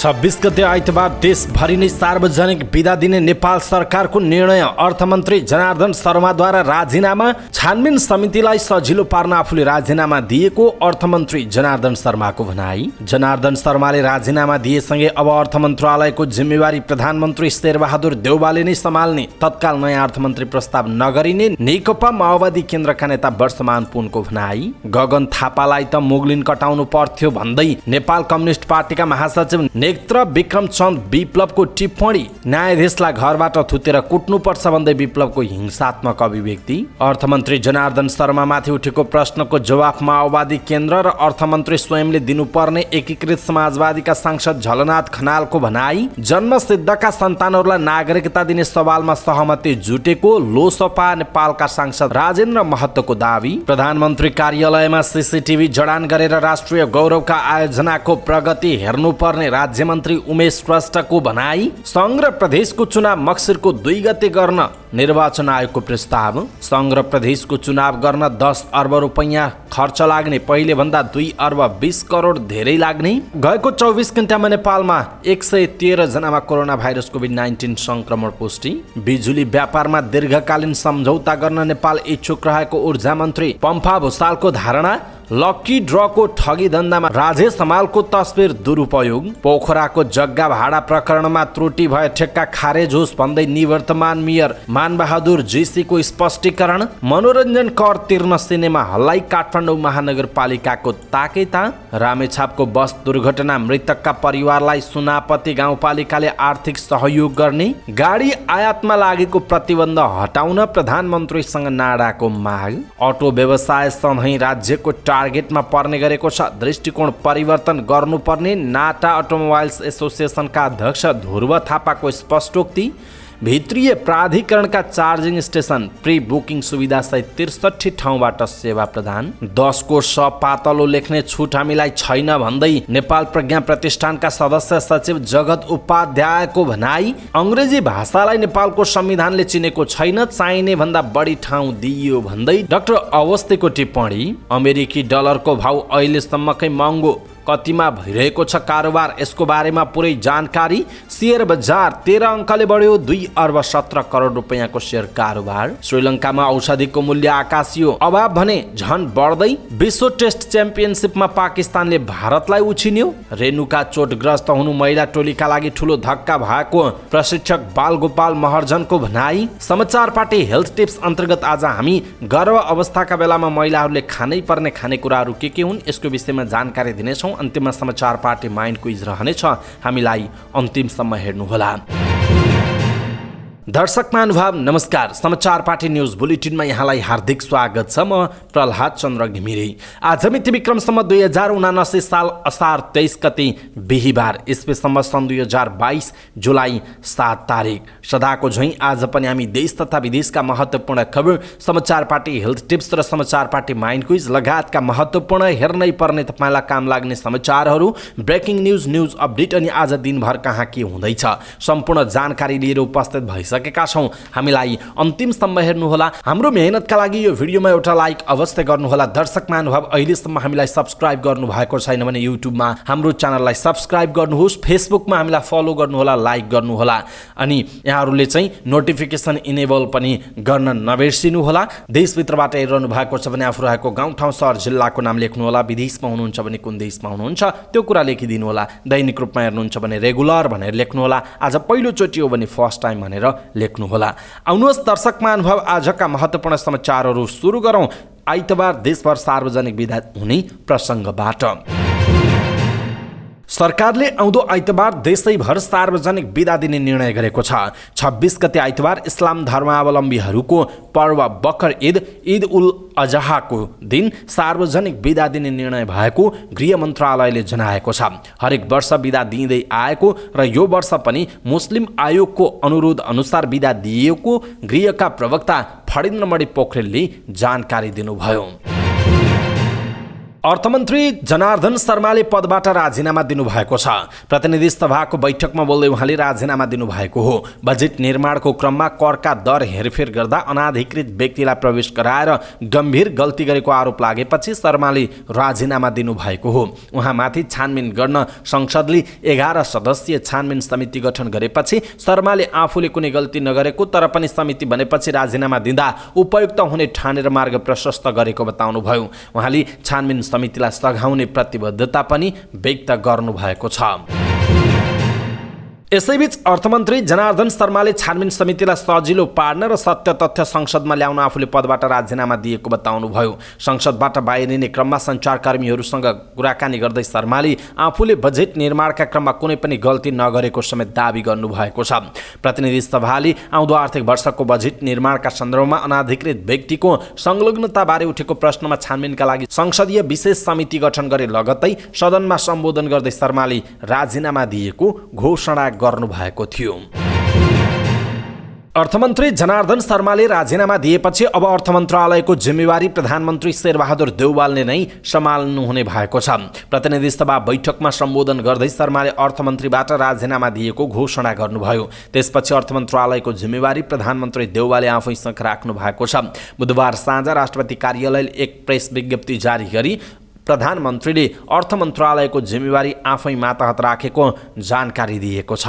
26 गते आइतबार देशभरि नै सार्वजनिक बिदा दिने नेपाल सरकारको निर्णय। अर्थमन्त्री जनार्दन शर्माद्वारा राजीनामा। छानबिन समितिलाई सजिलो पार्न आफूले राजीनामा दिएको अर्थमन्त्री जनार्दन शर्माको भनाई। जनार्दन शर्माले राजीनामा दिएसँगै अब अर्थ मन्त्रालयको जिम्मेवारी प्रधानमन्त्री शेरबहादुर देउवाले नै सम्हाल्ने तत्काल नयाँ अर्थमन्त्री प्रस्ताव नगरिने नेकपा माओवादी केन्द्रका नेता वर्षमान पुनको भनाई। गगन थापालाई त मुगलिन कटाउनु पर्थ्यो भन्दै नेपाल कम्युनिस्ट पार्टीका महासचिव नेत्र विक्रम चन्द विप्लवको टिप्पणी। न्यायाधीशलाई घरबाट थुतेर कुट्नुपर्छ भन्दै विप्लवको हिंसात्मक अभिव्यक्ति। अर्थमन्त्री जनार्दन शर्मामाथि उठेको प्रश्नको जवाफ माओवादी केन्द्र र अर्थमन्त्री स्वयंले दिनुपर्ने एकीकृत समाजवादीका सांसद झलनाथ खनालको भनाई। जन्मसिद्धका सन्तानहरूलाई नागरिकता दिने सवालमा सहमति जुटेको लोसपा नेपालका सांसद राजेन्द्र महतोको दावी। प्रधानमन्त्री कार्यालयमा सीसीटीभी जडान गरेर राष्ट्रिय गौरवका आयोजनाको प्रगति हेर्नुपर्ने राज्यमन्त्री उमेश श्रेष्ठको भनाई। सङ्घ र प्रदेशको चुनाव मक्सिरको 2 गते गर्न निर्वाचन आयोगको प्रस्ताव। सङ्घ र प्रदेशको चुनाव गर्न 10 अर्ब रुपैयाँ खर्च लाग्ने, पहिले भन्दा 2 अर्ब 20 करोड धेरै लाग्ने। गएको 24 घण्टामा नेपालमा 113 जनामा कोरोना भाइरस कोभिड-19 संक्रमण पुष्टि। बिजुली व्यापारमा दीर्घकालीन सम्झौता गर्न नेपाल इच्छुक रहेको ऊर्जा मन्त्री पम्फा भुसालको धारणा। लक्की ड्रको ठगी धन्दामा राजेश हमालको तस्बिर दुरुपयोग। पोखराको जग्गा भाडा प्रकरणमा त्रुटि भए ठेक्का खारेज होस् भन्दै निवर्तमान मेयर मानबहादुर जीसीको स्पष्टीकरण। मनोरञ्जन कर तिर्न सिनेमा हललाई काठमाडौँ महानगरपालिकाको ताकेता। रामेछापको बस दुर्घटना मृतकका परिवारलाई सुनापति गाउँपालिकाले आर्थिक सहयोग गर्ने। गाडी आयातमा लागेको प्रतिबन्ध हटाउन प्रधानमन्त्रीसँग नाडाको माग। अटो व्यवसाय सधैँ राज्यको टार्गेटमा पर्ने गरेको छ, दृष्टिकोण परिवर्तन गर्नुपर्ने नाटा अटोमोबाइल्स एसोसिएसनका अध्यक्ष ध्रुव थापाको स्पष्टोक्ति। भित्रीय प्राधिकरणका चार्जिङ स्टेसन प्री बुकिङ सुविधासहित 63 ठाउँबाट सेवा प्रदान। 10 को स पातलो लेख्ने छुट हामीलाई छैन भन्दै नेपाल प्रज्ञा प्रतिष्ठानका सदस्य सचिव जगत उपाध्यायको भनाई। अङ्ग्रेजी भाषालाई नेपालको संविधानले चिनेको छैन, चाहिने भन्दा बढी ठाउँ दिइयो भन्दै डाक्टर अवस्थीको टिप्पणी। अमेरिकी डलरको भाउ अहिलेसम्मकै महँगो कतिमा भइरहेको छ कारोबार, यसको बारेमा पुरै जानकारी। शेयर बजार 13 अङ्कले बढ्यो, 2 अर्ब 17 करोड रुपैयाँको शेयर कारोबार। श्रीलङ्कामा औषधिको मूल्य आकाशियो, अभाव भने झन बढ्दै। विश्व टेस्ट च्याम्पियनसिपमा पाकिस्तानले भारतलाई उछिन्यो। रेणुका चोटग्रस्त हुनु महिला टोलीका लागि ठुलो धक्का भएको प्रशिक्षक बालगोपाल महर्जनको भनाई। समाचार पार्टी हेल्थ टिप्स अन्तर्गत आज हामी गर्भ अवस्थाका बेलामा महिलाहरूले खानै पर्ने खानेकुराहरू के हुन् यसको विषयमा जानकारी दिनेछौँ। अन्तिममा समाचार पार्टी माइन्ड क्विज रहनेछ, हामीलाई अन्तिमसम्म हेर्नुहोला। दर्शक महानुभाव नमस्कार, समाचार पार्टी न्युज बुलेटिनमा यहाँलाई हार्दिक स्वागत छ। म प्रहलाद चन्द्र घिमिरे। आज मिति विक्रमसम्म 2079 साल असार 23 गते बिहिबार, इस्वीसम्म सन् 2022 जुलाई 7 तारिक। सदाको झैँ आज पनि हामी देश तथा विदेशका महत्त्वपूर्ण खबर, समाचार पार्टी हेल्थ टिप्स र समाचार पार्टी माइन्ड क्विज लगायतका महत्त्वपूर्ण हेर्नै पर्ने तपाईँलाई काम लाग्ने समाचारहरू, ब्रेकिङ न्युज, न्युज अपडेट अनि आज दिनभर कहाँ के हुँदैछ सम्पूर्ण जानकारी लिएर उपस्थित भइसकेका छौँ। हामीलाई अन्तिमसम्म हेर्नुहोला। हाम्रो मेहनतका लागि यो भिडियोमा एउटा लाइक अवश्य गर्नुहोला। दर्शक महानुभाव अहिलेसम्म हामीलाई सब्सक्राइब गर्नुभएको छैन भने युट्युबमा हाम्रो च्यानललाई सब्सक्राइब गर्नुहोस्, फेसबुकमा हामीलाई फलो गर्नुहोला, लाइक गर्नुहोला अनि यहाँहरूले चाहिँ नोटिफिकेसन इनेबल पनि गर्न नबिर्सिनुहोला। देशभित्रबाट हेरिरहनु भएको छ भने आफू रहेको गाउँ ठाउँ सहर जिल्लाको नाम लेख्नुहोला। विदेशमा हुनुहुन्छ भने कुन देशमा हुनुहुन्छ त्यो कुरा लेखिदिनुहोला। दैनिक रूपमा हेर्नुहुन्छ भने रेगुलर भनेर लेख्नुहोला। आज पहिलोचोटि हो भने फर्स्ट टाइम भनेर लेख्नुहोला। आउनुहोस् दर्शक महानुभाव, आजका महत्त्वपूर्ण समाचारहरू सुरु गरौँ। आइतबार देशभर सार्वजनिक बिदा हुने प्रसङ्गबाट। सरकारले आउँदो आइतबार देशैभर सार्वजनिक बिदा दिने निर्णय गरेको छ। 26 गते आइतबार इस्लाम धर्मावलम्बीहरूको पर्व बकर ईद उल अजहाको दिन सार्वजनिक बिदा दिने निर्णय भएको गृह मन्त्रालयले जनाएको छ। हरेक वर्ष बिदा दिँदै आएको र यो वर्ष पनि मुस्लिम आयोगको अनुरोध अनुसार बिदा दिएको गृहका प्रवक्ता फणीन्द्रमणि पोखरेलले जानकारी दिनुभयो। अर्थमन्त्री जनार्दन शर्माले पदबाट राजीनामा दिनुभएको छ। प्रतिनिधि सभाको बैठकमा बोल्दै उहाँले राजीनामा दिनुभएको हो। बजेट निर्माणको क्रममा करका दर हेरफेर गर्दा अनाधिकृत व्यक्तिलाई प्रवेश गराएर गम्भीर गल्ती गरेको आरोप लागेपछि शर्माले राजीनामा दिनुभएको हो। उहाँमाथि छानबिन गर्न संसदले 11 सदस्यीय छानबिन समिति गठन गरेपछि शर्माले आफूले कुनै गल्ती नगरेको तर पनि समिति बनेपछि राजीनामा दिँदा उपयुक्त हुने ठानेर मार्ग प्रशस्त गरेको बताउनुभयो। उहाँले छानबिन समितिलाई सघाउने प्रतिबद्धता पनि व्यक्त गर्नुभएको छ। यसैबीच अर्थमन्त्री जनार्दन शर्माले छानबिन समितिलाई सजिलो पार्न र सत्य तथ्य संसदमा ल्याउन आफूले पदबाट राजीनामा दिएको बताउनुभयो। संसदबाट बाहिरिने क्रममा सञ्चारकर्मीहरूसँग कुराकानी गर्दै शर्माले आफूले बजेट निर्माणका क्रममा कुनै पनि गल्ती नगरेको समेत दावी गर्नुभएको छ। प्रतिनिधि सभाले आउँदो आर्थिक वर्षको बजेट निर्माणका सन्दर्भमा अनाधिकृत व्यक्तिको संलग्नताबारे उठेको प्रश्नमा छानबिनका लागि संसदीय विशेष समिति गठन गरे लगत्तै सदनमा सम्बोधन गर्दै शर्माले राजीनामा दिएको घोषणा गर्नुभएको थियो। अर्थमन्त्री जनार्दन शर्माले राजीनामा दिएपछि अब अर्थ मन्त्रालयको जिम्मेवारी प्रधानमन्त्री शेरबहादुर देउवालले नै सम्हाल्नुहुने भएको छ। प्रतिनिधि सभा बैठकमा सम्बोधन गर्दै शर्माले अर्थमन्त्रीबाट राजीनामा दिएको घोषणा गर्नुभयो। त्यसपछि अर्थ मन्त्रालयको जिम्मेवारी प्रधानमन्त्री देउवालले आफैसँग राख्नु भएको छ। बुधबार साँझ राष्ट्रपति कार्यालयले एक प्रेस विज्ञप्ति जारी गरी प्रधानमन्त्रीले अर्थ मन्त्रालयको जिम्मेवारी आफै मातहत राखेको जानकारी दिएको छ।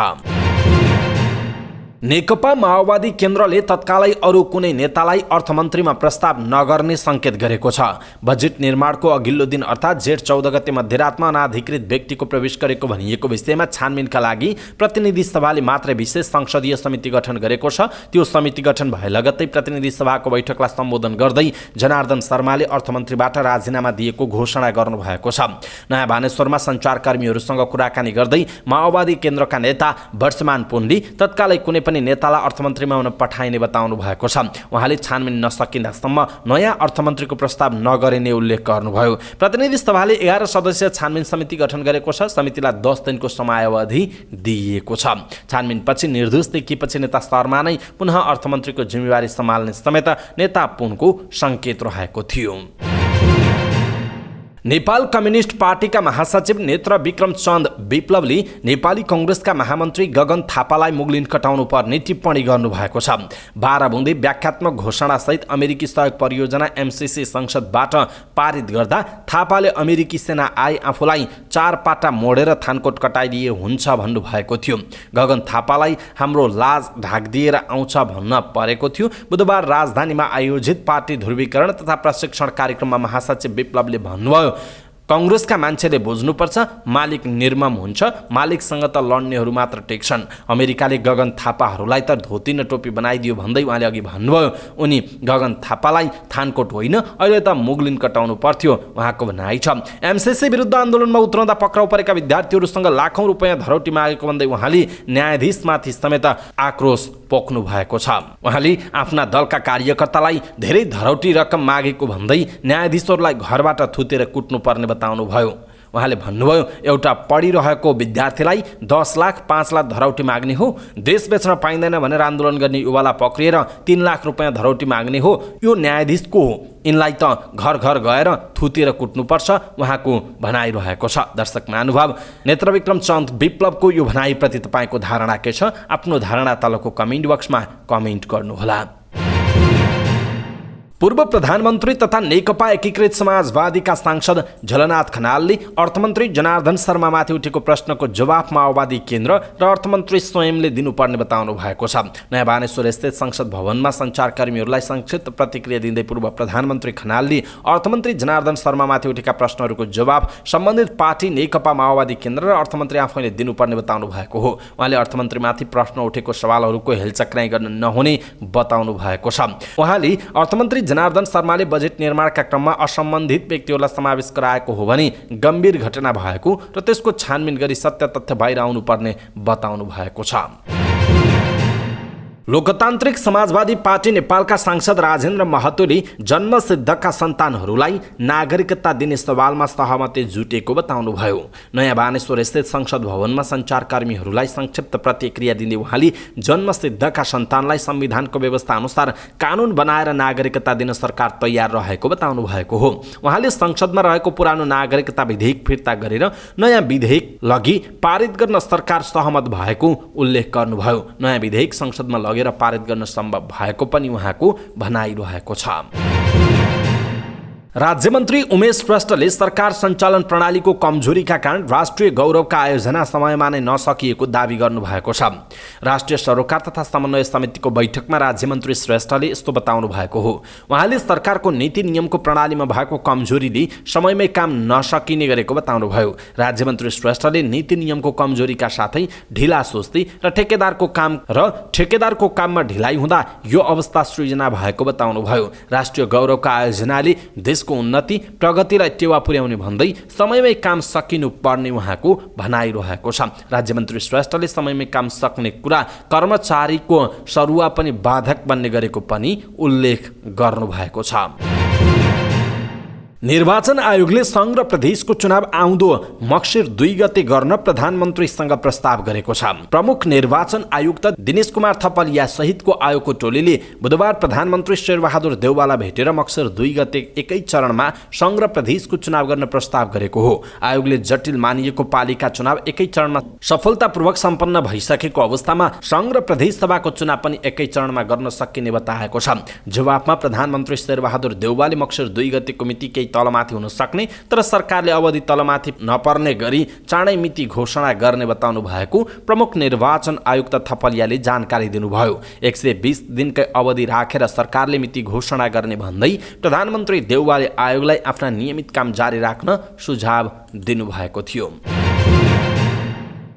नेकपा माओवादी केन्द्रले तत्कालै अरू कुनै नेतालाई अर्थमन्त्रीमा प्रस्ताव नगर्ने सङ्केत गरेको छ। बजेट निर्माणको अघिल्लो दिन अर्थात् जेठ 14 गते मध्यरातमा अनाधिकृत व्यक्तिको प्रवेश गरेको भनिएको विषयमा छानबिनका लागि प्रतिनिधि सभाले मात्रै विशेष संसदीय समिति गठन गरेको छ। त्यो समिति गठन भए लगत्तै प्रतिनिधि सभाको बैठकलाई सम्बोधन गर्दै जनार्दन शर्माले अर्थमन्त्रीबाट राजीनामा दिएको घोषणा गर्नुभएको छ। नयाँ भानेश्वरमा सञ्चारकर्मीहरूसँग कुराकानी गर्दै माओवादी केन्द्रका नेता वर्षमान पुण्डी तत्कालै कुनै पनि नेतालाई अर्थमन्त्रीमा हुन पठाइने बताउनु भएको छ। उहाँले छानबिन नसकिँदासम्म नयाँ अर्थमन्त्रीको प्रस्ताव नगरिने उल्लेख गर्नुभयो। प्रतिनिधि सभाले 11 सदस्यीय छानबिन समिति गठन गरेको छ। समितिलाई 10 दिनको समयावधि दिइएको छ। छानबिनपछि निर्दोष देखिएपछि नेता शर्मा नै पुनः अर्थमन्त्रीको जिम्मेवारी सम्हाल्ने समेत नेता पुनको सङ्केत रहेको थियो। नेपाल कम्युनिस्ट पार्टीका महासचिव नेत्र विक्रम चन्द विप्लवले नेपाली कङ्ग्रेसका महामन्त्री गगन थापालाई मुगलिन कटाउनु पर्ने टिप्पणी गर्नुभएको छ। 12 बुँदे व्याख्यात्मक घोषणासहित अमेरिकी सहयोग परियोजना MCC संसदबाट पारित गर्दा थापाले अमेरिकी सेना आए आफूलाई 4 पाटा मोडेर थानकोट कटाइदिए हुन्छ भन्नुभएको थियो। गगन थापालाई हाम्रो लाज ढाकिदिएर आउँछ भन्न परेको थियो। बुधबार राजधानीमा आयोजित पार्टी ध्रुवीकरण तथा प्रशिक्षण कार्यक्रममा महासचिव विप्लवले भन्नुभयो, कङ्ग्रेसका मान्छेले बुझ्नुपर्छ, मालिक निर्मम हुन्छ, मालिकसँग त लड्नेहरू मात्र टेक्छन्। अमेरिकाले गगन थापाहरूलाई त धोती न टोपी बनाइदियो भन्दै उहाँले अघि भन्नुभयो, उनी गगन थापालाई थानकोट होइन अहिले त मुगलिन कटाउनु पर्थ्यो उहाँको भनाइ छ। MCC विरुद्ध आन्दोलनमा उत्रँदा पक्राउ परेका विद्यार्थीहरूसँग लाखौं रुपियाँ धरौटी मागेको भन्दै उहाँले न्यायाधीशमाथि समेत आक्रोश पोख्नु भएको छ। उहाँले आफ्ना दलका कार्यकर्तालाई धेरै धरौटी रकम मागेको भन्दै न्यायाधीशहरूलाई घरबाट थुतेर कुट्नु पर्ने बताउनुभयो। उहाँले भन्नुभयो, एउटा पढिरहेको विद्यार्थीलाई 10 लाख 5 लाख धरौटी माग्ने हो, देश बेच्न पाइँदैन भनेर आन्दोलन गर्ने युवालाई पक्रिएर 3 लाख रुपियाँ धरौटी माग्ने हो, यो न्यायाधीशको हो, यिनलाई त घर घर गएर थुतेर कुट्नुपर्छ उहाँको भनाइ रहेको छ। दर्शक महानुभाव, नेत्र विक्रम चन्द विप्लवको यो भनाइप्रति तपाईँको धारणा के छ? आफ्नो धारणा तलको कमेन्ट बक्समा कमेन्ट गर्नुहोला। पूर्व प्रधानमन्त्री तथा नेकपा एकीकृत समाजवादीका सांसद झलनाथ खनालले अर्थमन्त्री जनार्दन शर्मामाथि उठेको प्रश्नको जवाफ माओवादी केन्द्र र अर्थमन्त्री स्वयंले दिनुपर्ने बताउनु भएको छ। नयाँ भानेश्वर स्थित संसद भवनमा सञ्चारकर्मीहरूलाई संक्षिप्त प्रतिक्रिया दिँदै पूर्व प्रधानमन्त्री खनालले अर्थमन्त्री जनार्दन शर्मामाथि उठेका प्रश्नहरूको जवाफ सम्बन्धित पार्टी नेकपा माओवादी केन्द्र र अर्थमन्त्री आफैले दिनुपर्ने बताउनु भएको हो। उहाँले अर्थमन्त्रीमाथि प्रश्न उठेको सवालहरूको हेलचक्राइ गर्न नहुने बताउनु भएको छ। उहाँले अर्थमन्त्री जनार्दन शर्माले बजेट निर्माणका क्रममा असम्बन्धित व्यक्तिहरूलाई समावेश गराएको हो भने गम्भीर घटना भएको र त्यसको छानबिन गरी सत्य तथ्य बाहिर आउनुपर्ने बताउनु भएको छ। लोकतान्त्रिक समाजवादी पार्टी नेपालका सांसद राजेन्द्र महतोले जन्मसिद्धका सन्तानहरूलाई नागरिकता दिने सवालमा सहमति जुटेको बताउनुभयो। नयाँ बानेश्वर स्थित संसद भवनमा सञ्चारकर्मीहरूलाई संक्षिप्त प्रतिक्रिया दिँदै उहाँले जन्मसिद्धका सन्तानलाई संविधानको व्यवस्था अनुसार कानुन बनाएर नागरिकता दिन सरकार तयार रहेको बताउनु भएको हो। उहाँले संसदमा रहेको पुरानो नागरिकता विधेयक फिर्ता गरेर नयाँ विधेयक लगी पारित गर्न सरकार सहमत भएको उल्लेख गर्नुभयो। नयाँ विधेयक संसदमा लगेर पारित गर्न सम्भव भएको पनि उहाँको भनाइरहेको छ। राज्यमन्त्री उमेश श्रेष्ठले सरकार सञ्चालन प्रणालीको कमजोरीका कारण राष्ट्रिय गौरवका आयोजना समयमा नै नसकिएको दावी गर्नुभएको छ। राष्ट्रिय सरोकार तथा समन्वय समितिको बैठकमा राज्यमन्त्री श्रेष्ठले यस्तो बताउनु भएको हो। उहाँले सरकारको नीति नियमको प्रणालीमा भएको कमजोरीले समयमै काम नसकिने गरेको बताउनुभयो। राज्यमन्त्री श्रेष्ठले नीति नियमको कमजोरीका साथै ढिला सोच्दै र ठेकेदारको काममा ढिलाइ हुँदा यो अवस्था सृजना भएको बताउनुभयो। राष्ट्रिय गौरवका आयोजनाले देशको उन्नति प्रगतिलाई टेवा पुर्याउने भन्दै समयमै काम सकिनु पर्ने उहाँको भनाइरहेको छ। राज्यमन्त्री श्रेष्ठले समयमै काम सक्ने कुरा कर्मचारीको सरुवा पनि बाधक बन्ने गरेको पनि उल्लेख गर्नुभएको छ। निर्वाचन आयोगले सङ्घ र प्रदेशको चुनाव आउँदो मक्सिर 2 गते गर्न प्रधानमन्त्रीसँग प्रस्ताव गरेको छ। प्रमुख निर्वाचन आयुक्त दिनेश कुमार थपलिया सहितको आयोगको टोलीले बुधबार प्रधानमन्त्री शेरबहादुर देउवालाई भेटेर मक्सिर 2 गते एकै चरणमा सङ्घ र प्रदेशको चुनाव गर्न प्रस्ताव गरेको हो। आयोगले जटिल मानिएको पालिका चुनाव एकै चरणमा सफलतापूर्वक सम्पन्न भइसकेको अवस्थामा सङ्घ र प्रदेश सभाको चुनाव पनि एकै चरणमा गर्न सकिने बताएको छ। जवाफमा प्रधानमन्त्री शेरबहादुर देउवाले मक्सिर 2 गतेको मिति केही तलमाथि हुन सक्ने तर सरकारले अवधि तलमाथि नपर्ने गरी चाँडै मिति घोषणा गर्ने बताउनु भएको प्रमुख निर्वाचन आयुक्त थपलियाले जानकारी दिनुभयो। 120 दिनकै अवधि राखेर सरकारले मिति घोषणा गर्ने भन्दै प्रधानमन्त्री देउवाले आयोगलाई आफ्ना नियमित काम जारी राख्न सुझाव दिनुभएको थियो।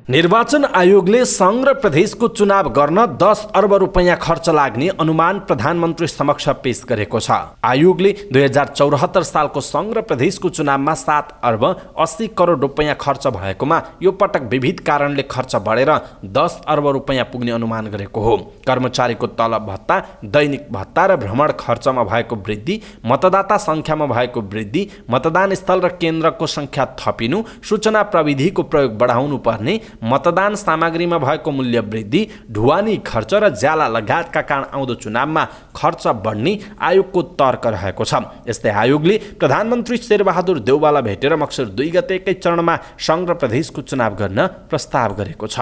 निर्वाचन आयोगले सङ्घ र प्रदेशको चुनाव गर्न 10 अर्ब रुपैयाँ खर्च लाग्ने अनुमान प्रधानमन्त्री समक्ष पेश गरेको छ। आयोगले 2074 सालको सङ्घ र प्रदेशको चुनावमा 7 अर्ब 80 करोड रुपैयाँ खर्च भएकोमा यो पटक विविध कारणले खर्च बढेर 10 अर्ब रुपैयाँ पुग्ने अनुमान गरेको हो। कर्मचारीको तलब भत्ता, दैनिक भत्ता र भ्रमण खर्चमा भएको वृद्धि, मतदाता सङ्ख्यामा भएको वृद्धि, मतदान स्थल र केन्द्रको सङ्ख्या थपिनु, सूचना प्रविधिको प्रयोग बढाउनु पर्ने, मतदान सामग्रीमा भएको मूल्य वृद्धि, ढुवानी खर्च र ज्याला लगायतका कारण आउँदो चुनावमा खर्च बढ्ने आयोगको तर्क रहेको छ। यस्तै आयोगले प्रधानमन्त्री शेरबहादुर देउवालाई भेटेर मक्सिर 2 गते एकै चरणमा सङ्घ र प्रदेशको चुनाव गर्न प्रस्ताव गरेको छ।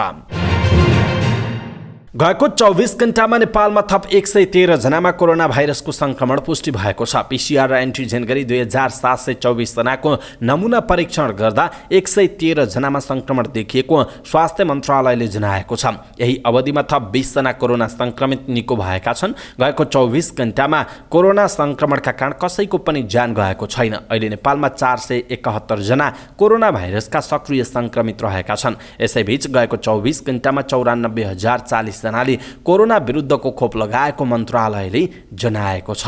गएको 24 घण्टामा नेपालमा थप 113 जनामा कोरोना भाइरसको संक्रमण पुष्टि भएको छ। पीसीआर र एन्टिजेन गरी 2724 जनाको नमुना परीक्षण गर्दा 113 जनामा संक्रमण देखिएको स्वास्थ्य मन्त्रालयले जनाएको छ। यही अवधिमा थप 20 जना कोरोना संक्रमित निको भएका छन्। गएको 24 घण्टामा कोरोना संक्रमणका कारण कसैको पनि ज्यान गएको छैन। अहिले नेपालमा 471 जना कोरोना भाइरसका सक्रिय संक्रमित रहेका छन्। यसैबीच गएको 24 घण्टामा 94,040 जनाले कोरोना विरुद्धको खोप लगाएको मन्त्रालयले जनाएको छ।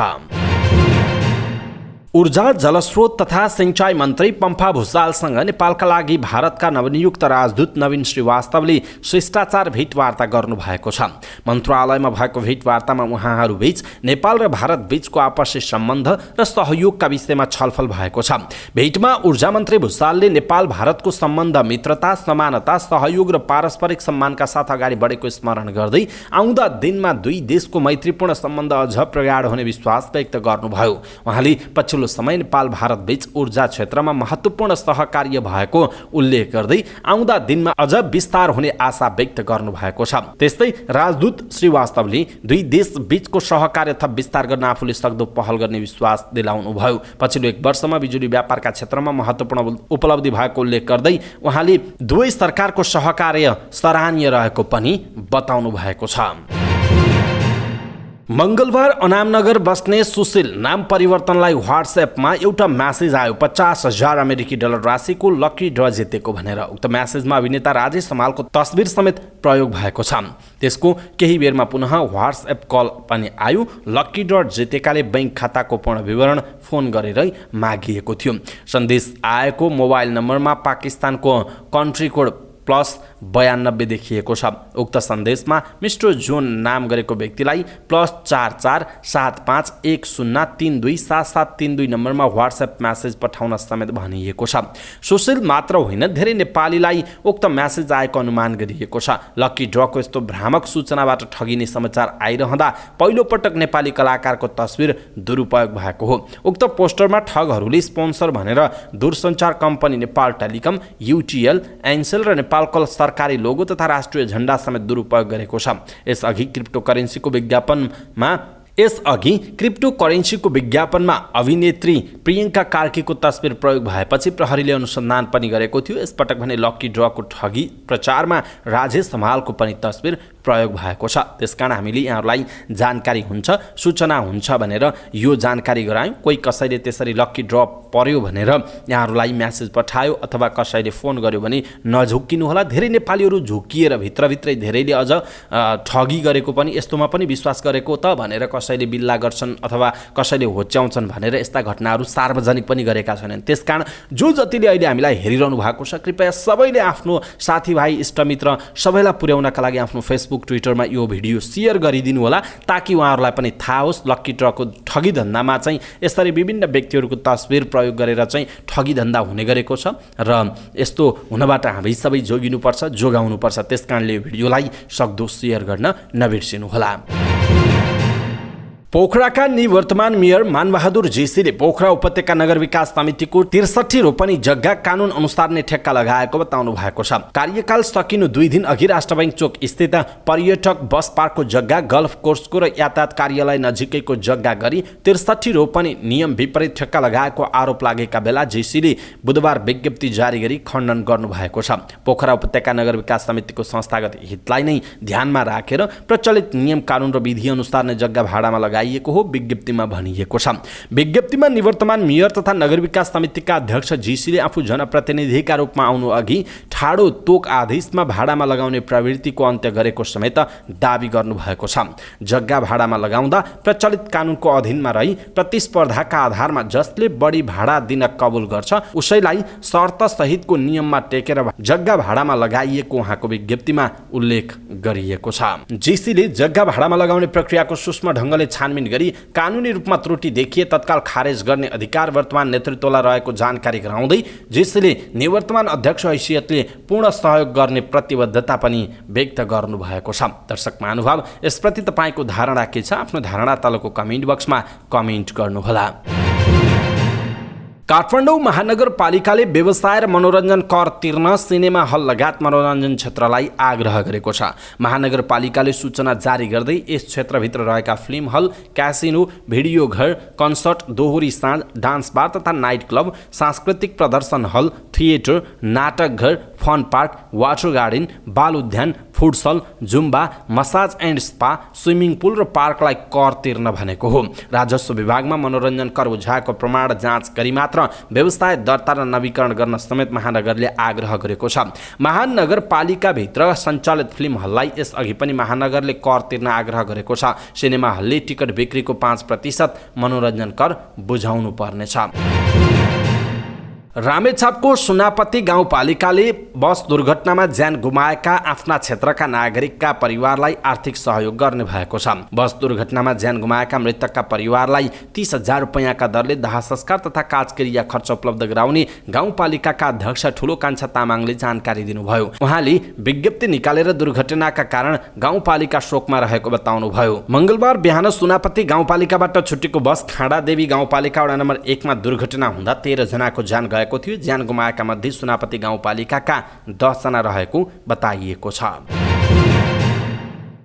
ऊर्जा, जलस्रोत तथा सिंचाई मन्त्री पम्फा भुसालसँग नेपालका लागि भारतका नवनियुक्त राजदूत नवीन श्रीवास्तवले शिष्टाचार भेटवार्ता गर्नुभएको छ। मन्त्रालयमा भएको भेटवार्तामा उहाँहरूबीच नेपाल र भारत बीचको आपसी सम्बन्ध र सहयोगका विषयमा छलफल भएको छ। भेटमा ऊर्जा मन्त्री भुसालले नेपाल भारतको सम्बन्ध मित्रता, समानता, सहयोग र पारस्परिक सम्मानका साथ अगाडि बढेको स्मरण गर्दै आउँदा दिनमा दुई देशको मैत्रीपूर्ण सम्बन्ध अझ प्रगाढ हुने विश्वास व्यक्त गर्नुभयो। उहाँले पछिल्लो समय नेपाल भारत बीच ऊर्जा क्षेत्रमा महत्त्वपूर्ण सहकार्य भएको उल्लेख गर्दै आउँदा दिनमा अझ विस्तार हुने आशा व्यक्त गर्नुभएको छ। त्यस्तै राजदूत श्रीवास्तवले दुई देश बीचको सहकार्य थप विस्तार गर्न आफूले सक्दो पहल गर्ने विश्वास दिलाउनुभयो। पछिल्लो 1 वर्षमा बिजुली व्यापारका क्षेत्रमा महत्त्वपूर्ण उपलब्धि भएको उल्लेख गर्दै उहाँले दुवै सरकारको सहकार्य सराहनीय रहेको पनि बताउनु भएको छ। मंगलबार अनामनगर बस्ने सुशील नाम परिवर्तनलाई व्हाट्सएपमा एउटा म्यासेज आयो। 50,000 अमेरिकी डलर राशिको लकी ड्र जितेको भनेर। उक्त म्यासेजमा अभिनेता राजेश हमालको तस्बिर समेत प्रयोग भएको छ। त्यसको केही बेरमा पुनः व्हाट्सएप कल पनि आयो। लकी ड्र जितेकाले बैंक खाताको पूर्ण विवरण फोन गरेर मागिएको थियो। सन्देश आएको मोबाइल नम्बरमा पाकिस्तानको कन्ट्री कोड +92 देखिएको छ। उक्त सन्देशमा मिस्टर जोन नाम गरेको व्यक्तिलाई +447510327732 नम्बरमा व्हाट्सएप म्यासेज पठाउन समेत भनिएको छ। सुशील मात्र होइन, धेरै नेपालीलाई उक्त म्यासेज आएको अनुमान गरिएको छ। लकी ड्रको यस्तो भ्रामक सूचनाबाट ठगिने समाचार आइरहँदा पहिलोपटक नेपाली कलाकारको तस्बिर दुरुपयोग भएको हो। उक्त पोस्टरमा ठगहरूले स्पोन्सर भनेर दूरसञ्चार company Nepal telecom, UTL, Ncell र नेपालको सरकारी लोगो तथा राष्ट्रिय झण्डा समेत दुरुपयोग गरेको छ। यसअघि क्रिप्टोकरेन्सीको विज्ञापनमा अभिनेत्री प्रियङ्का कार्कीको तस्बिर प्रयोग भएपछि प्रहरीले अनुसन्धान पनि गरेको थियो। यसपटक भने लकी ड्रको ठगी प्रचारमा राजेश हमालको पनि तस्बिर प्रयोग भएको छ। त्यसकारण हामीले यहाँहरूलाई जानकारी हुन्छ, सूचना हुन्छ भनेर यो जानकारी गरायौँ। कोही कसैले त्यसरी लकी ड्र पर्यो भनेर यहाँहरूलाई म्यासेज पठायो अथवा कसैले फोन गर्यो भने नझुक्किनु होला। धेरै नेपालीहरू झुक्किएर भित्रभित्रै धेरैले अझ ठगी गरेको पनि, यस्तोमा पनि विश्वास गरेको त भनेर कसैले बिल्ला गर्छन् अथवा कसैले होच्याउँछन् भनेर यस्ता घटनाहरू सार्वजनिक पनि गरेका छैनन्। त्यसकारण जो जतिले अहिले हामीलाई हेरिरहनु भएको छ, कृपया सबैले आफ्नो साथीभाइ इष्टमित्र सबैलाई पुर्याउनका लागि आफ्नो फेसबुक, ट्विटरमा यो भिडियो सेयर गरिदिनु होला, ताकि उहाँहरूलाई पनि थाहा होस् लकी ड्रको ठगी धन्दामा चाहिँ यसरी विभिन्न व्यक्तिहरूको तस्बिर प्रयोग गरेर चाहिँ ठगी धन्दा हुने गरेको छ र यस्तो हुनबाट हामी सबै जोगाउनुपर्छ। त्यसकारणले यो भिडियोलाई सक्दो सेयर गर्न नबिर्सिनुहोला। पोखराका निवर्तमान मेयर मानबहादुर जेसीले पोखरा उपत्यका नगर विकास समितिको 63 रोपनी जग्गा कानुन अनुसार नै ठेक्का लगाएको बताउनु भएको छ। कार्यकाल सकिनु 2 दिन अघि राष्ट्रबैंक चोक स्थित पर्यटक बस पार्कको जग्गा, गल्फ कोर्सको र यातायात कार्यालय नजिकैको जग्गा गरी 63 रोपनी नियम विपरीत ठेक्का लगाएको आरोप लागेका बेला जेसीले बुधबार विज्ञप्ति जारी गरी खण्डन गर्नुभएको छ। पोखरा उपत्यका नगर विकास समितिको संस्थागत हितलाई नै ध्यानमा राखेर प्रचलित नियम कानुन र विधि अनुसार नै जग्गा भाडामा लगाइएको हो, विज्ञप्तिमा भनिएको छ। विज्ञप्तिमा निवर्तमान मेयर तथा नगर विकास समितिका अध्यक्ष जेसीले आफू जनप्रतिनिधिका रूपमा आउनु अघि ठाडो तोक आदेशमा भाडामा लगाउने प्रवृत्तिको अन्त्य गरेको समेत दाबी गर्नुभएको छ। जग्गा भाडामा लगाउँदा प्रचलित कानुनको अधीनमा रही प्रतिस्पर्धाका आधारमा जसले बढी भाडा दिन कबुल गर्छ उसैलाई शर्त सहितको नियममा टेकेर जग्गा भाडामा लगाइएको उहाँको विज्ञप्तिमा उल्लेख गरिएको छ। जेसीले जग्गा भाडामा लगाउने प्रक्रियाको सूक्ष्म ढङ्गले छानबिन गरी कानुनी रूपमा त्रुटि देखिए तत्काल खारेज गर्ने अधिकार वर्तमान नेतृत्वलाई रहेको जानकारी गराउँदै जेसीले निवर्तमान अध्यक्ष हैसियतले पूर्ण सहयोग गर्ने प्रतिबद्धता पनि व्यक्त गर्नुभएको छ। दर्शक महानुभाव, यसप्रति तपाईँको धारणा के छ? आफ्नो धारणा तलको कमेन्ट बक्समा कमेन्ट गर्नुहोला। काठमाडौँ महानगरपालिकाले व्यवसाय र मनोरञ्जन कर तिर्न सिनेमा हल लगायत मनोरञ्जन क्षेत्रलाई आग्रह गरेको छ। महानगरपालिकाले सूचना जारी गर्दै यस क्षेत्रभित्र रहेका फिल्म हल, क्यासिनो, भिडियो घर, कन्सर्ट, दोहोरी साँझ, डान्स बार तथा नाइट क्लब, सांस्कृतिक प्रदर्शन हल, थिएटर, नाटक घर, फन पार्क, वाटर गार्डन, बाल उद्यान, futsal, Zumba, massage and spa, swimming pool र पार्कलाई कर तिर्न भनेको हो। राजस्व विभागमा मनोरञ्जन कर बुझाएको प्रमाण जाँच गरी मात्र व्यवसाय दर्ता र नवीकरण गर्न समेत महानगरले आग्रह गरेको छ। महानगरपालिकाभित्र सञ्चालित फिल्म हललाई यसअघि पनि महानगरले कर तिर्न आग्रह गरेको छ। सिनेमा हलले टिकट बिक्रीको 5% मनोरञ्जन कर बुझाउनु पर्नेछ। रामेछापको सुनापति गाउँपालिकाले बस दुर्घटनामा ज्यान गुमाएका आफ्ना क्षेत्रका नागरिकका परिवारलाई आर्थिक सहयोग गर्ने भएको छ। बस दुर्घटनामा ज्यान गुमाएका मृतकका परिवारलाई 30,000 रुपैयाँका दरले दाह संस्कार तथा काजक्रिया खर्च उपलब्ध गराउने गाउँपालिकाका अध्यक्ष ठुलो कान्छा तामाङले जानकारी दिनुभयो। उहाँले विज्ञप्ति निकालेर दुर्घटनाका कारण गाउँपालिका शोकमा रहेको बताउनुभयो। मंगलबार बिहान सुनापति गाउँपालिकाबाट छुटेको बस खाँडादेवी गाउँपालिका वडा नम्बर 1 मा दुर्घटना हुँदा 13 जनाको ज्यान गएको थियो। ज्यान गुमाएका मध्ये सुनापति गाउँपालिकाका 10 जना रहेको बताइएको छ।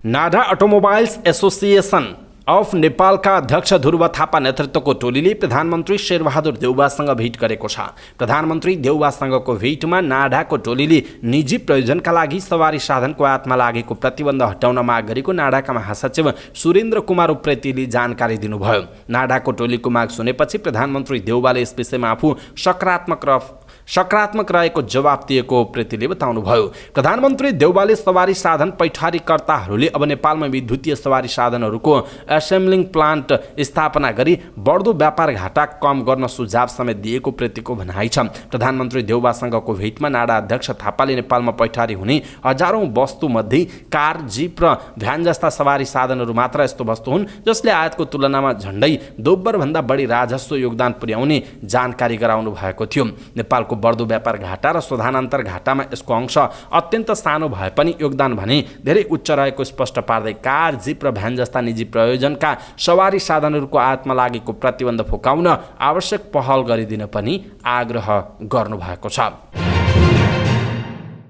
नाडा अटोमोबाइल्स एसोसिएसन अफ नेपालका अध्यक्ष ध्रुव थापा नेतृत्वको टोलीले प्रधानमन्त्री शेरबहादुर देउवासँग भेट गरेको छ। प्रधानमन्त्री देउवासँगको भेटमा नाडाको टोलीले निजी प्रयोजनका लागि सवारी साधनको आयातमा लागेको प्रतिबन्ध हटाउन माग गरेको नाडाका महासचिव सुरेन्द्र कुमार उप्रेतीले जानकारी दिनुभयो। नाडाको टोलीको माग सुनेपछि प्रधानमन्त्री देउवाले यस विषयमा आफू सकारात्मक सकारात्मक रहेको जवाब दिएको प्रेतीले बताउनुभयो। प्रधानमन्त्री देउवाले सवारी साधन पैठारीकर्ताहरूले अब नेपालमा विद्युतीय सवारी साधनहरूको एसेम्बलिङ प्लान्ट स्थापना गरी बढ्दो व्यापार घाटा कम गर्न सुझाव समेत दिएको प्रेतीको भनाइ छ। प्रधानमन्त्री देउवासँगको भेटमा नाडा अध्यक्ष थापाले नेपालमा पैठारी हुने हजारौं वस्तुमध्ये कार, जीप र भ्यान जस्ता सवारी साधनहरू मात्र यस्तो वस्तु हुन् जसले आयातको तुलनामा झण्डै दोब्बरभन्दा बढी राजस्व योगदान पुर्याउने जानकारी गराउनु भएको थियो। नेपालको बढ्दो व्यापार घाटा र शोधानन्तर घाटामा यसको अंश अत्यन्त सानो भए पनि योगदान भने धेरै उच्च रहेको स्पष्ट पार्दै कार, जीप र भ्यान जस्ता निजी प्रयोजनका सवारी साधनहरूको आयातमा लागेको प्रतिबन्ध फुकाउन आवश्यक पहल गरिदिन पनि आग्रह गर्नुभएको छ।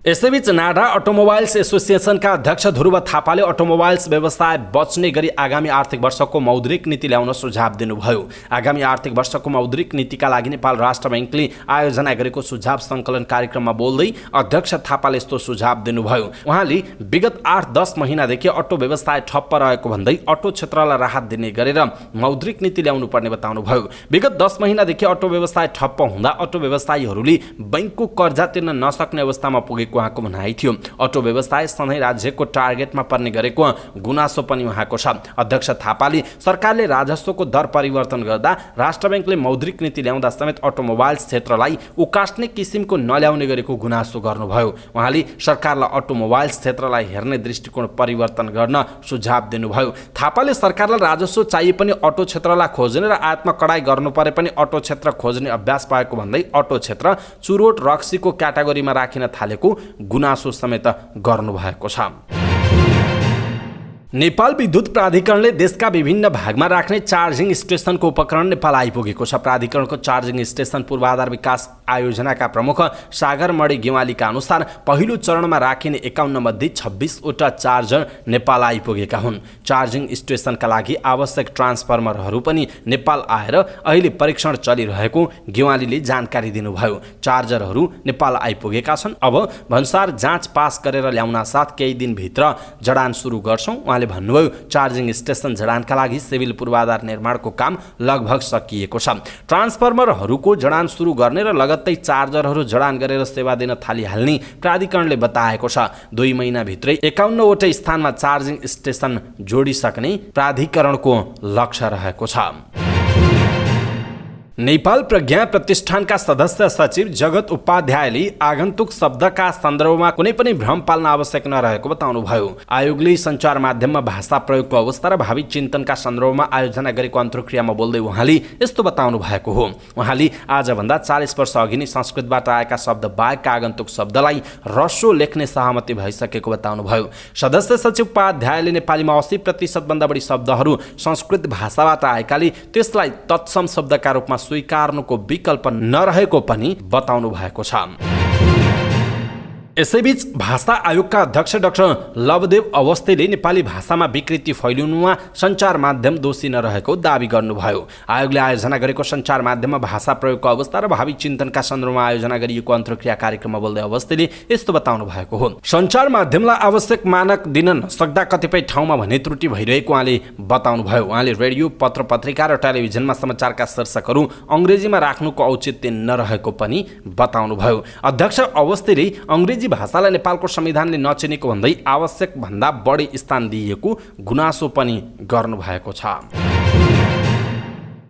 यसैबीच नाडा अटोमोबाइल्स एसोसिएसनका अध्यक्ष ध्रुव थापाले अटोमोबाइल्स व्यवसाय बच्ने गरी आगामी आर्थिक वर्षको मौद्रिक नीति ल्याउन सुझाव दिनुभयो। आगामी आर्थिक वर्षको मौद्रिक नीतिका लागि नेपाल राष्ट्र बैंकले आयोजना गरेको सुझाव सङ्कलन कार्यक्रममा बोल्दै अध्यक्ष थापाले यस्तो सुझाव दिनुभयो। उहाँले विगत 8-10 महिनादेखि अटो व्यवसाय ठप्प रहेको भन्दै अटो क्षेत्रलाई राहत दिने गरेर मौद्रिक नीति ल्याउनु पर्ने बताउनुभयो। विगत 10 महिनादेखि अटो व्यवसाय ठप्प हुँदा अटो व्यवसायीहरूले बैंकको कर्जा तिर्न नसक्ने अवस्थामा पुगेको उहाँको भनाइ थियो। अटो व्यवसाय सधैँ राज्यको टार्गेटमा पर्ने गरेको गुनासो पनि उहाँको छ। अध्यक्ष थापाले सरकारले राजस्वको दर परिवर्तन गर्दा राष्ट्र बैंकले मौद्रिक नीति ल्याउँदा समेत अटोमोबाइल्स क्षेत्रलाई उकास्ने किसिमको नल्याउने गरेको गुनासो गर्नुभयो। उहाँले सरकारलाई अटोमोबाइल्स क्षेत्रलाई हेर्ने दृष्टिकोण परिवर्तन गर्न सुझाव दिनुभयो। थापाले सरकारलाई राजस्व चाहिए पनि अटो क्षेत्रलाई खोज्ने र आयातमा कडाई गर्नु परे पनि अटो क्षेत्र खोज्ने अभ्यास पाएको भन्दै अटो क्षेत्र चुरोट रक्सीको क्याटेगोरीमा राखिन थालेको गुनासो समेत गर्नुभएको छ। नेपाल विद्युत प्राधिकरणले देशका विभिन्न भागमा राख्ने चार्जिङ स्टेसनको उपकरण नेपाल आइपुगेको छ। प्राधिकरणको चार्जिङ स्टेसन पूर्वाधार विकास आयोजनाका प्रमुख सागर मणि गेवालीका अनुसार पहिलो चरणमा राखिने 51 मध्ये 26 वटा चार्जर नेपाल आइपुगेका हुन्। चार्जिङ स्टेसनका लागि आवश्यक ट्रान्सफर्मरहरू पनि नेपाल आएर अहिले परीक्षण चलिरहेको गेवालीले जानकारी दिनुभयो। चार्जरहरू नेपाल आइपुगेका छन्। अब भन्सार जाँच पास गरेर ल्याउन साथ केही दिनभित्र जडान सुरु गर्छौं। उहाँले भन्नुभयो चार्जिङ स्टेसन जडानका लागि सिभिल पूर्वाधार निर्माणको काम लगभग सकिएको छ। ट्रान्सफर्मरहरूको जडान सुरु गर्ने र लगत्तै चार्जरहरू जडान गरेर सेवा दिन थालिहाल्ने प्राधिकरणले बताएको छ। 2 महिनाभित्रै 51 वटा स्थानमा चार्जिङ स्टेसन जोडिसक्ने प्राधिकरणको लक्ष्य रहेको छ। नेपाल प्रज्ञा प्रतिष्ठानका सदस्य सचिव जगत उपाध्यायले आगन्तुक शब्दका सन्दर्भमा कुनै पनि भ्रम पाल्न आवश्यक नरहेको बताउनुभयो। आयोगले सञ्चार माध्यममा भाषा प्रयोगको अवस्था र भावी चिन्तनका सन्दर्भमा आयोजना गरेको अन्तर्क्रियामा बोल्दै उहाँले यस्तो बताउनु भएको हो। उहाँले आजभन्दा 40 वर्ष अघि नै संस्कृतबाट आएका शब्द बाहेकका आगन्तुक शब्दलाई ह्रस्व लेख्ने सहमति भइसकेको बताउनुभयो। सदस्य सचिव उपाध्यायले नेपालीमा 80% भन्दा बढी शब्दहरू संस्कृत भाषाबाट आएकाले त्यसलाई तत्सम शब्दका रूपमा स्वीकार्नुको विकल्प नरहेको पनि बताउनु भएको छ। यसैबीच भाषा आयोगका अध्यक्ष डाक्टर लवदेव अवस्थीले नेपाली भाषामा विकृति फैलिनुमा सञ्चार माध्यम दोषी नरहेको दावी गर्नुभयो। आयोगले आयोजना गरेको सञ्चार माध्यममा भाषा प्रयोगको अवस्था र भावी चिन्तनका सन्दर्भमा आयोजना गरिएको अन्तर्क्रिया कार्यक्रममा बोल्दै अवस्थीले यस्तो बताउनु भएको हो। सञ्चार माध्यमलाई आवश्यक मानक दिन नसक्दा कतिपय ठाउँमा भने त्रुटि भइरहेको उहाँले बताउनुभयो। उहाँले रेडियो, पत्र पत्रिका र टेलिभिजनमा समाचारका शीर्षकहरू अङ्ग्रेजीमा राख्नुको औचित्य नरहेको पनि बताउनुभयो। अध्यक्ष अवस्थीले अङ्ग्रेजी भाषालाई नेपालको संविधानले नचिनेको भन्दै आवश्यक भन्दा बढी स्थान दिएको गुनासो पनि गर्नुभएको छ।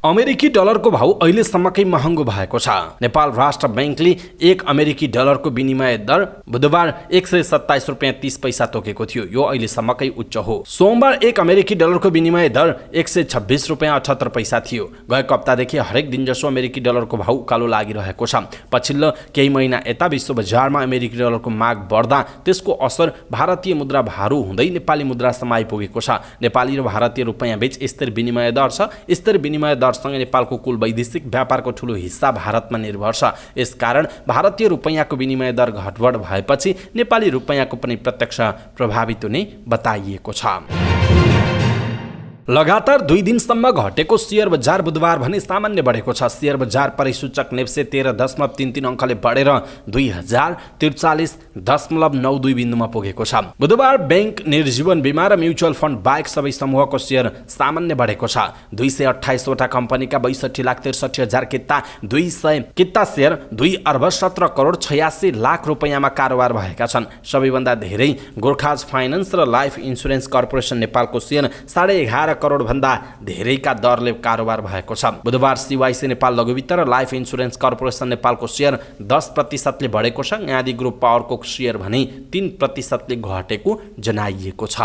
अमेरिकी डलरको भाउ अहिलेसम्मकै महँगो भएको छ। नेपाल राष्ट्र बैंकले 1 अमेरिकी डलरको विनिमय दर बुधबार 127 रुपैयाँ 30 पैसा तोकेको थियो। यो अहिलेसम्मकै उच्च हो। सोमबार 1 अमेरिकी डलरको विनिमय दर 126 रुपैयाँ 78 पैसा थियो। गएको हप्तादेखि हरेक दिन जसो अमेरिकी डलरको भाउ उकालो लागिरहेको छ। पछिल्लो केही महिना यता विश्व बजारमा अमेरिकी डलरको माग बढ्दा त्यसको असर भारतीय मुद्रा भारू हुँदै नेपाली मुद्रासम्म आइपुगेको छ। नेपाली र भारतीय रुपैयाँ बीच स्थिर विनिमय दर छ। स्थिर विनिमय दर सँगै नेपालको कुल वैदेशिक व्यापारको ठूलो हिस्सा भारतमा निर्भर छ। यसकारण भारतीय रुपैयाँको विनिमय दर घटबढ भएपछि नेपाली रुपैयाँको पनि प्रत्यक्ष प्रभावित हुने बताइएको छ। लगातार 2 दिनसम्म घटेको शेयर बजार बुधबार भने सामान्य बढेको छ। शेयर बजार परिसूचक नेप्से 13.33 अङ्कले बढेर 2043.92 बिन्दुमा पुगेको छ। बुधबार बैंक, निर्जीवन बीमा र म्युचुअल फन्ड बाहेक सबै समूहको शेयर सामान्य बढेको छ। 228 वटा कम्पनीका 62,63,000 किता 200 किता शेयर 2,17,86,00,000 रुपैयाँमा कारोबार भएका छन्। सबैभन्दा धेरै गोर्खाज फाइनान्स र लाइफ इन्सुरेन्स कर्पोरेसन नेपालको शेयर 11.5 करोड भन्दा धेरैका दरले कारोबार भएको छ। बुधबार CYC नेपाल लघुवित्त र लाइफ इन्सुरेन्स कर्पोरेसन नेपालको शेयर 10% बढेको छ। यादी ग्रुप पावरको शेयर भने 3% घटेको जनाइएको छ।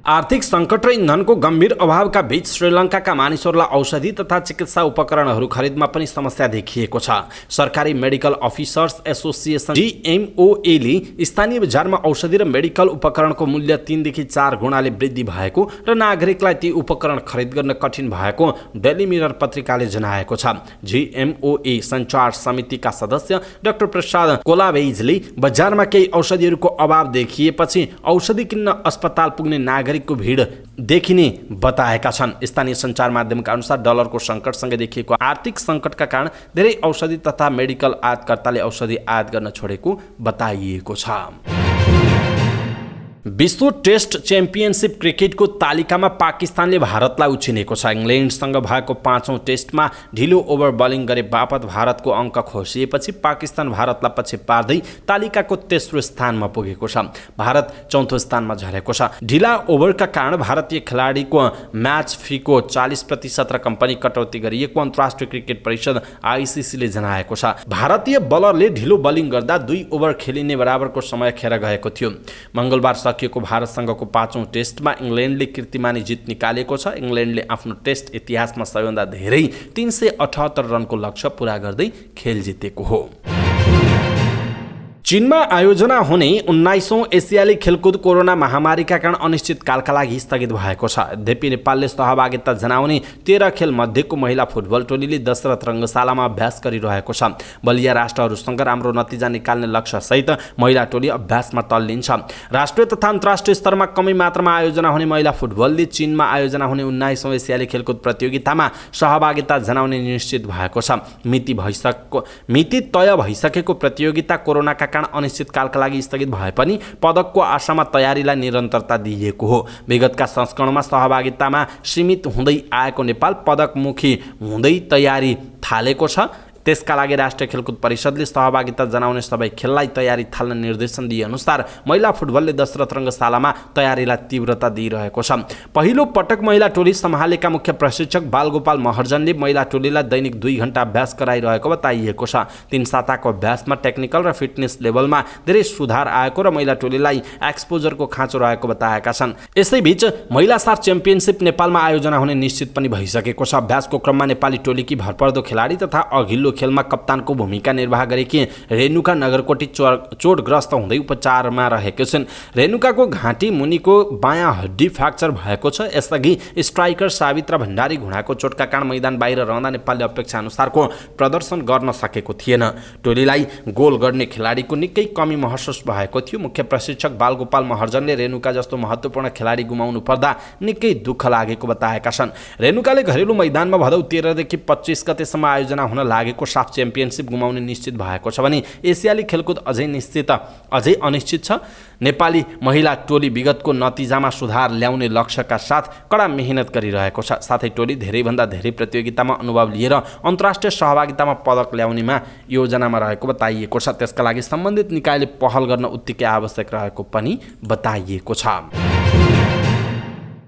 आर्थिक सङ्कट र इन्धनको गम्भीर अभावका बीच श्रीलङ्काका मानिसहरूलाई औषधि तथा चिकित्सा उपकरणहरू खरिदमा पनि समस्या देखिएको छ। सरकारी मेडिकल अफिसर्स एसोसिएसन GMOA ले स्थानीय बजारमा औषधि र मेडिकल उपकरणको मूल्य 3 देखि 4 गुणाले वृद्धि भएको र नागरिकलाई ती उपकरण खरिद गर्न कठिन भएको डेली मिरर पत्रिकाले जनाएको छ। GMOA सञ्चार समितिका सदस्य डाक्टर प्रसाद कोलाबेजले बजारमा केही औषधिहरूको अभाव देखिएपछि औषधि किन्न अस्पताल पुग्ने नागरिकको भीड देखिने बताएका छन्। स्थानीय सञ्चार माध्यमका अनुसार डलरको सङ्कटसँगै देखिएको आर्थिक सङ्कटका कारण धेरै औषधि तथा मेडिकल आयातकर्ताले औषधि आयात गर्न छोडेको बताइएको छ। विश्व टेस्ट च्याम्पियनसिप क्रिकेटको तालिकामा पाकिस्तानले भारतलाई उछिनेको छ। इङ्ल्यान्डसँग भएको 5औं टेस्टमा ढिलो ओभर बलिङ गरे बापत भारतको अङ्क खोसिएपछि पाकिस्तान भारतलाई पछि पार्दै तालिकाको तेस्रो स्थानमा पुगेको छ। भारत 4थो स्थानमा झरेको छ। ढिला ओभरका कारण भारतीय खेलाडीको म्याच फीको 40% र कम्पनी कटौती गरिएको अन्तर्राष्ट्रिय क्रिकेट परिषद ICC ले जनाएको छ। भारतीय बलरले ढिलो बलिङ गर्दा 2 ओभर खेलिने बराबरको समय खेर गएको थियो। मङ्गलबार सकिएको भारतसँगको 5औं टेस्टमा इङ्ल्यान्डले कीर्तिमानी जित निकालेको छ। इङ्ल्यान्डले आफ्नो टेस्ट इतिहासमा सबैभन्दा धेरै 378 रनको लक्ष्य पूरा गर्दै खेल जितेको हो। चीनमा आयोजना हुने 19औं एसियाली खेलकुद कोरोना महामारीका कारण अनिश्चितकालका लागि स्थगित भएको छ। यद्यपि नेपालले सहभागिता जनाउने 13 खेल मध्येको महिला फुटबल टोलीले दशरथ रङ्गशालामा अभ्यास गरिरहेको छ। बलिया राष्ट्रहरूसँग राम्रो नतिजा निकाल्ने लक्ष्यसहित महिला टोली अभ्यासमा तल्लिन्छ। राष्ट्रिय तथा अन्तर्राष्ट्रिय स्तरमा कमै मात्रामा आयोजना हुने महिला फुटबलले चीनमा आयोजना हुने 19औं एसियाली खेलकुद प्रतियोगितामा सहभागिता जनाउने निश्चित भएको छ। मिति तय भइसकेको प्रतियोगिता कोरोनाका कारण अनिश्चितकालका लागि स्थगित भए पनि पदकको आशामा तयारीलाई निरन्तरता दिइएको हो। विगतका संस्करणमा सहभागितामा सीमित हुँदै आएको नेपाल पदकमुखी हुँदै तयारी थालेको छ। त्यसका लागि राष्ट्रिय खेलकुद परिषदले सहभागिता जनाउने सबै खेललाई तयारी थाल्न निर्देशन दिए अनुसार महिला फुटबलले दशरथ रङ्गशालामा तयारीलाई तीव्रता दिइरहेको छ। पहिलो पटक महिला टोली सम्हालेका मुख्य प्रशिक्षक बालगोपाल महर्जनले महिला टोलीलाई दैनिक 2 घण्टा अभ्यास गराइरहेको बताइएको छ। 3 साताको अभ्यासमा टेक्निकल र फिटनेस लेभलमा धेरै सुधार आएको र महिला टोलीलाई एक्सपोजरको खाँचो रहेको बताएका छन्। यसैबीच महिला सार च्याम्पियनसिप नेपालमा आयोजना हुने निश्चित पनि भइसकेको छ। अभ्यासको क्रममा नेपाली टोलीकी भरपर्दो खेलाडी तथा अघिल्लो खेलमा कप्तानको भूमिका निर्वाह गरेकी रेणुका नगरकोटी चोटग्रस्त हुँदै उपचारमा रहेकी छिन्। रेणुकाको घाँटी मुनिको बायाँ हड्डी फ्र्याक्चर भएको छ। यसअघि स्ट्राइकर सावित्रा भण्डारी घुँडाको चोटका कारण मैदान बाहिर रहँदा नेपालले अपेक्षा अनुसारको प्रदर्शन गर्न सकेको थिएन। टोलीलाई गोल गर्ने खेलाडीको निकै कमी महसुस भएको थियो। मुख्य प्रशिक्षक बालगोपाल महर्जनले रेणुका जस्तो महत्त्वपूर्ण खेलाडी गुमाउनु पर्दा निकै दुःख लागेको बताएका छन्। रेणुकाले घरेलु मैदानमा भदौ 13 देखि 25 गतेसम्म आयोजना हुन लागेको साफ च्याम्पियनसिप गुमाउने निश्चित भएको छ भने एसियाली खेलकुद अझै अनिश्चित छ। नेपाली महिला टोली विगतको नतिजामा सुधार ल्याउने लक्ष्यका साथ कडा मेहनत गरिरहेको छ। साथै टोली धेरैभन्दा धेरै प्रतियोगितामा अनुभव लिएर अन्तर्राष्ट्रिय सहभागितामा पदक ल्याउनेमा योजनामा रहेको बताइएको छ। त्यसका लागि सम्बन्धित निकायले पहल गर्न उत्तिकै आवश्यक रहेको पनि बताइएको छ।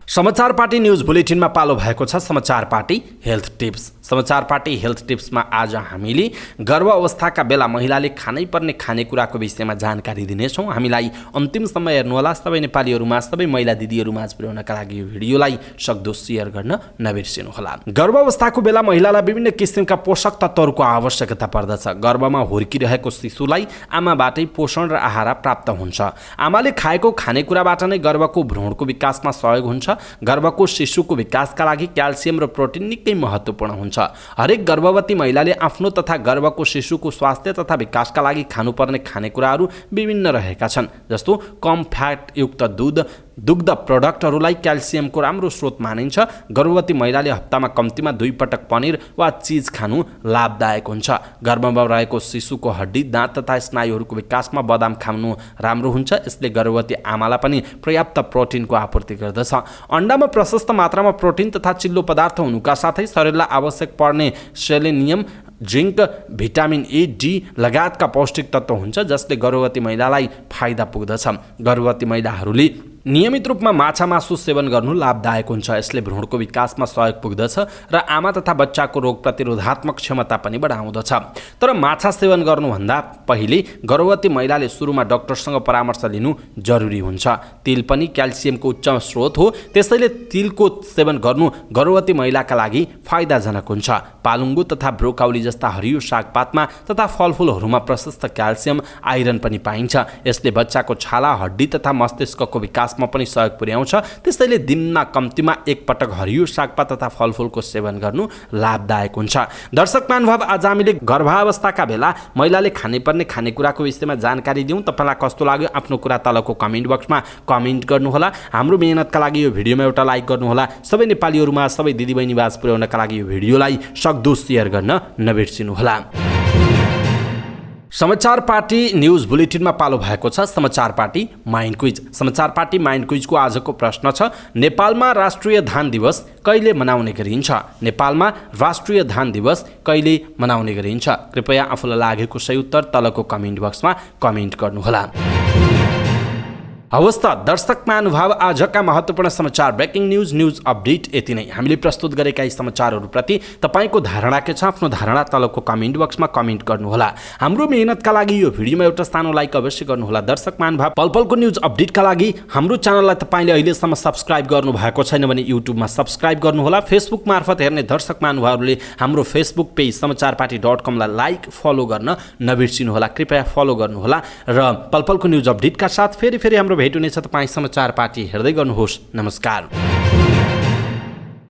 समाचार पार्टी न्युज बुलेटिनमा पालो भएको छ समाचार पार्टी हेल्थ टिप्स। समाचार पार्टी हेल्थ टिप्समा आज हामीले गर्भ अवस्थाका बेला महिलाले खानै पर्ने खानेकुराको विषयमा जानकारी दिनेछौँ। हामीलाई अन्तिमसम्म हेर्नुहोला। सबै नेपालीहरूमा, सबै महिला दिदीहरूमा पुर्याउनका लागि यो भिडियोलाई सक्दो सेयर गर्न नबिर्सिनुहोला। गर्भ अवस्थाको बेला महिलालाई विभिन्न किसिमका पोषक तत्त्वहरूको आवश्यकता पर्दछ। गर्भमा हुर्किरहेको शिशुलाई आमाबाटै पोषण र आहार प्राप्त हुन्छ। आमाले खाएको खानेकुराबाट नै गर्भको भ्रूणको विकासमा सहयोग हुन्छ। गर्भको शिशुको विकासका लागि क्याल्सियम र प्रोटिन निकै महत्त्वपूर्ण हुन्छ। हरेक गर्भवती महिलाले आफ्नो तथा गर्भको शिशुको स्वास्थ्य तथा विकासका लागि खानुपर्ने खानेकुराहरू विभिन्न रहेका छन्। जस्तो कम फ्याट युक्त दुध, दुग्ध प्रोडक्टहरूलाई क्याल्सियमको राम्रो स्रोत मानिन्छ। गर्भवती महिलाले हप्तामा कम्तीमा 2 पटक पनिर वा चीज खानु लाभदायक हुन्छ। गर्भमा रहेको शिशुको हड्डी, दाँत तथा स्नायुहरूको विकासमा बदाम खानु राम्रो हुन्छ। यसले गर्भवती आमालाई पनि पर्याप्त प्रोटिनको आपूर्ति गर्दछ। अन्डामा प्रशस्त मात्रामा प्रोटिन तथा चिल्लो पदार्थ हुनुका साथै शरीरलाई आवश्यक पर्ने selenium, zinc, vitamin A, D लगायतका पौष्टिक तत्त्व हुन्छ, जसले गर्भवती महिलालाई फाइदा पुग्दछ। गर्भवती महिलाहरूले नियमित रूपमा माछा मासु सेवन गर्नु लाभदायक हुन्छ। यसले भ्रूणको विकासमा सहयोग पुग्दछ र आमा तथा बच्चाको रोग प्रतिरोधात्मक क्षमता पनि बढाउँदछ। तर माछा सेवन गर्नुभन्दा पहिले गर्भवती महिलाले सुरुमा डाक्टरसँग परामर्श लिनु जरुरी हुन्छ। तिल पनि क्याल्सियमको उच्च स्रोत हो, त्यसैले तिलको सेवन गर्नु गर्भवती महिलाका लागि फाइदाजनक हुन्छ। पालुङ्गु तथा ब्रोकाउली जस्ता हरियो सागपातमा तथा फलफुलहरूमा प्रशस्त क्याल्सियम, आइरन पनि पाइन्छ। यसले बच्चाको छाला, हड्डी तथा मस्तिष्कको विकासमा पनि सहयोग पुर्याउँछ। त्यसैले दिनमा कम्तीमा 1 पटक हरियो सागपात तथा फलफुलको सेवन गर्नु लाभदायक हुन्छ। दर्शक महानुभाव, आज हामीले गर्भावस्थाका बेला महिलाले खानुपर्ने खानेकुराको विषयमा जानकारी दियौँ। तपाईँलाई कस्तो लाग्यो आफ्नो कुरा तलको कमेन्ट बक्समा कमेन्ट गर्नुहोला। हाम्रो मेहनतका लागि यो भिडियोमा एउटा लाइक गर्नुहोला। सबै नेपालीहरूमा सबै दिदीबहिनी आवाज पुर्याउनका लागि यो भिडियोलाई सक्दो सेयर गर्न नबिर्सिनुहोला। समाचार पार्टी न्युज बुलेटिनमा पालो भएको छ समाचार पार्टी माइन्ड क्विज। समाचार पार्टी माइन्ड क्विजको आजको प्रश्न छ, नेपालमा राष्ट्रिय धान दिवस कहिले मनाउने गरिन्छ? नेपालमा राष्ट्रिय धान दिवस कहिले मनाउने गरिन्छ? कृपया आफूलाई लागेको सही उत्तर तलको कमेन्ट बक्समा कमेन्ट गर्नुहोला। हवस् त दर्शक महानुभाव, आजका महत्त्वपूर्ण समाचार ब्रेकिङ न्युज अपडेट यति नै। हामीले प्रस्तुत गरेका यी समाचारहरूप्रति तपाईँको धारणा के छ? आफ्नो धारणा तलको कमेन्ट बक्समा कमेन्ट गर्नुहोला। हाम्रो मेहनतका लागि यो भिडियोमा एउटा सानो लाइक अवश्य गर्नुहोला। दर्शक महानुभाव, पलपलको न्युज अपडेटका लागि हाम्रो च्यानललाई तपाईँले अहिलेसम्म सब्सक्राइब गर्नुभएको छैन भने युट्युबमा सब्सक्राइब गर्नुहोला। फेसबुक मार्फत हेर्ने दर्शक महानुभावहरूले हाम्रो फेसबुक पेज समाचारपार्टी.com लाई लाइक, फलो गर्न नबिर्सिनुहोला। कृपया फलो गर्नुहोला र पलपलको न्युज अपडेटका साथ फेरि हाम्रो भेट हुनेछ। तपाईँ समाचार पार्टी हेर्दै गर्नुहोस्। नमस्कार।